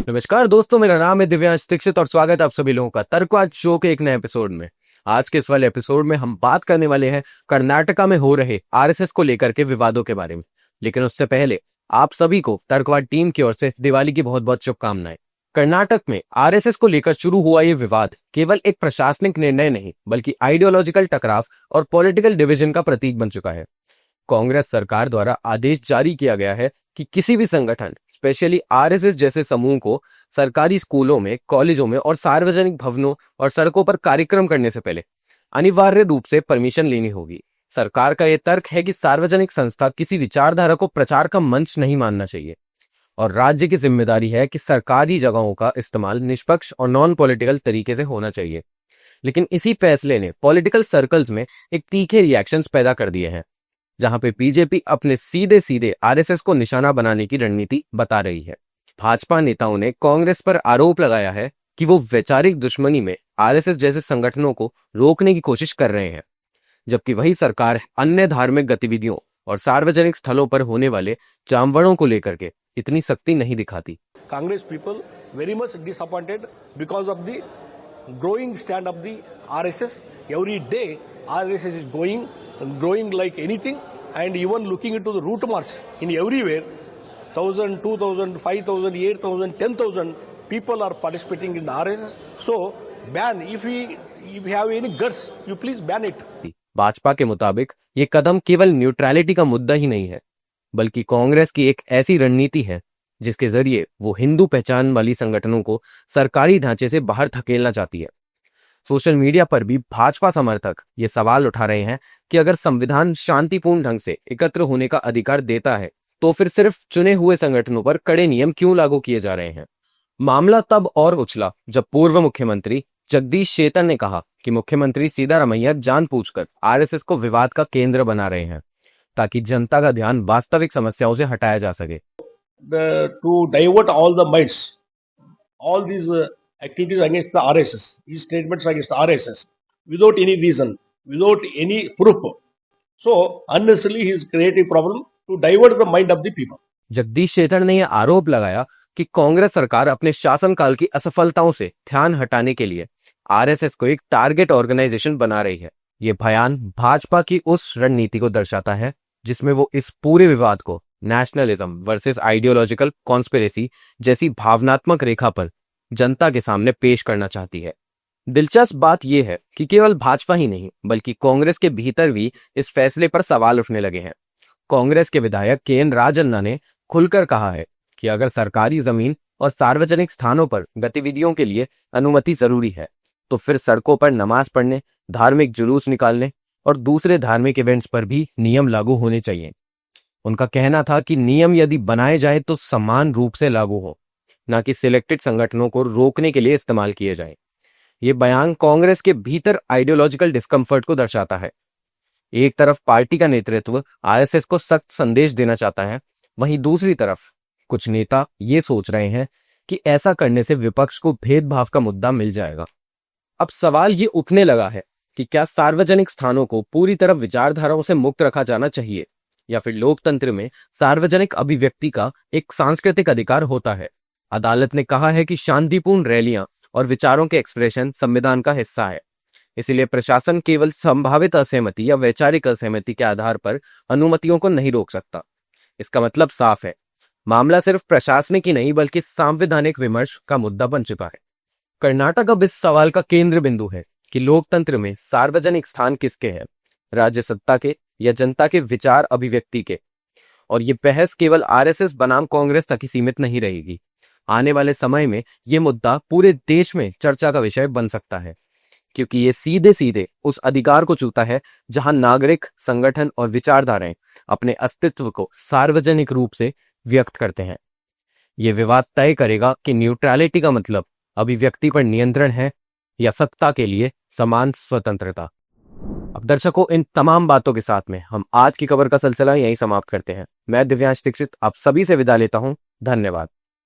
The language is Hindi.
नमस्कार दोस्तों, मेरा नाम है दिव्यांश दीक्षित और स्वागत है आप सभी लोगों का तर्कवाद शो के एक नए एपिसोड में। आज के इस वाले एपिसोड में हम बात करने वाले हैं कर्नाटका में हो रहे आरएसएस को लेकर के विवादों के बारे में। लेकिन उससे पहले आप सभी को तर्कवाद टीम की ओर से दिवाली की बहुत बहुत शुभकामनाएं। कर्नाटक में आरएसएस को लेकर शुरू हुआ ये विवाद केवल एक प्रशासनिक निर्णय नहीं बल्कि आइडियोलॉजिकल टकराव और पॉलिटिकल डिवीजन का प्रतीक बन चुका है। कांग्रेस सरकार द्वारा आदेश जारी किया गया है कि किसी भी संगठन, स्पेशली आरएसएस जैसे समूह को सरकारी स्कूलों में, कॉलेजों में और सार्वजनिक भवनों और सड़कों पर कार्यक्रम करने से पहले अनिवार्य रूप से परमिशन लेनी होगी। सरकार का यह तर्क है कि सार्वजनिक संस्था किसी विचारधारा को प्रचार का मंच नहीं मानना चाहिए और राज्य की जिम्मेदारी है कि सरकारी जगहों का इस्तेमाल निष्पक्ष और नॉन पॉलिटिकल तरीके से होना चाहिए। लेकिन इसी फैसले ने पॉलिटिकल सर्कल्स में एक तीखे रिएक्शंस पैदा कर दिए हैं, जहां पे बीजेपी अपने सीधे सीधे आरएसएस को निशाना बनाने की रणनीति बता रही है। भाजपा नेताओं ने कांग्रेस पर आरोप लगाया है कि वो वैचारिक दुश्मनी में आरएसएस जैसे संगठनों को रोकने की कोशिश कर रहे हैं, जबकि वही सरकार अन्य धार्मिक गतिविधियों और सार्वजनिक स्थलों पर होने वाले जामवड़ों को लेकर के इतनी सख्ती नहीं दिखाती। Congress people very much disappointed because of the growing stand of the RSS. Every day RSS is growing like anything, and even looking into the route march in everywhere, 1,000, 2,000, 5,000, 8,000, 10,000 people are participating in the RSS. So ban, if we have any guts, you please ban it. Bhajpa के मुताबिक ये कदम केवल न्यूट्रलिटी का मुद्दा ही नहीं है बल्कि कांग्रेस की एक ऐसी रणनीति है जिसके जरिए वो हिंदू पहचान वाली संगठनों को सरकारी ढांचे से बाहर धकेलना चाहती है। सोशल मीडिया पर भी भाजपा समर्थक ये सवाल उठा रहे हैं कि अगर संविधान शांतिपूर्ण ढंग से एकत्र होने का अधिकार देता है तो फिर सिर्फ चुने हुए संगठनों पर कड़े नियम क्यों लागू किए जा रहे हैं। मामला तब और उछला जब पूर्व मुख्यमंत्री जगदीश शेटर ने कहा कि मुख्यमंत्री सिद्धारमैया जानबूझकर आरएसएस को विवाद का केंद्र बना रहे हैं ताकि जनता का ध्यान वास्तविक समस्याओं से हटाया जा सके। To divert all the minds, all these activities against the RSS, these statements against the RSS, without any reason, without any proof. So unnecessarily he is creating problem to divert the mind of the people. Jagdish shutter ने यह आरोप लगाया कि कांग्रेस सरकार अपने शासनकाल की असफलताओं से ध्यान हटाने के लिए आरएसएस को एक टारगेट ऑर्गेनाइजेशन बना रही है। ये बयान भाजपा की उस रणनीति को दर्शाता है जिसमें वो इस पूरे विवाद को नेशनलिज्म वर्सेस आइडियोलॉजिकल कॉन्स्पिरेसी जैसी भावनात्मक रेखा पर जनता के सामने पेश करना चाहती है। दिलचस्प बात यह है कि केवल भाजपा ही नहीं बल्कि कांग्रेस के भीतर भी इस फैसले पर सवाल उठने लगे हैं। कांग्रेस के विधायक के.एन. राजन्ना ने खुलकर कहा है कि अगर सरकारी जमीन और सार्वजनिक स्थानों पर गतिविधियों के लिए अनुमति जरूरी है तो फिर सड़कों पर नमाज पढ़ने, धार्मिक जुलूस निकालने और दूसरे धार्मिक इवेंट्स पर भी नियम लागू होने चाहिए। उनका कहना था कि नियम यदि बनाए जाए तो समान रूप से लागू हो, न कि सिलेक्टेड संगठनों को रोकने के लिए इस्तेमाल किए जाए। ये बयान कांग्रेस के भीतर आइडियोलॉजिकल डिस्कम्फर्ट को दर्शाता है। एक तरफ पार्टी का नेतृत्व आरएसएस को सख्त संदेश देना चाहता है, वहीं दूसरी तरफ कुछ नेता ये सोच रहे हैं कि ऐसा करने से विपक्ष को भेदभाव का मुद्दा मिल जाएगा। अब सवाल ये उठने लगा है कि क्या सार्वजनिक स्थानों को पूरी तरह विचारधाराओं से मुक्त रखा जाना चाहिए या फिर लोकतंत्र में सार्वजनिक अभिव्यक्ति का एक सांस्कृतिक अधिकार होता है। अदालत ने कहा है कि शांतिपूर्ण रैलियां और विचारों के एक्सप्रेशन संविधान का हिस्सा है, इसलिए प्रशासन केवल संभावित असहमति या वैचारिक असहमति के आधार पर अनुमतियों को नहीं रोक सकता। इसका मतलब साफ है, मामला सिर्फ प्रशासनिक ही नहीं बल्कि संवैधानिक विमर्श का मुद्दा बन चुका है। कर्नाटक अब इस सवाल का केंद्र बिंदु है कि लोकतंत्र में सार्वजनिक स्थान किसके हैं, राज्य सत्ता के या जनता के विचार अभिव्यक्ति के। और ये बहस केवल आरएसएस बनाम कांग्रेस तक ही सीमित नहीं रहेगी। आने वाले समय में ये मुद्दा पूरे देश में चर्चा का विषय बन सकता है, क्योंकि ये सीधे सीधे उस अधिकार को छूता है जहां नागरिक, संगठन और विचारधाराएं अपने अस्तित्व को सार्वजनिक रूप से व्यक्त करते हैं। ये विवाद तय करेगा कि न्यूट्रलिटी का मतलब अभिव्यक्ति पर नियंत्रण है या सत्ता के लिए समान स्वतंत्रता। अब दर्शकों, इन तमाम बातों के साथ में हम आज की खबर का सिलसिला यहीं समाप्त करते हैं। मैं दिव्यांश दीक्षित आप सभी से विदा लेता हूं। धन्यवाद।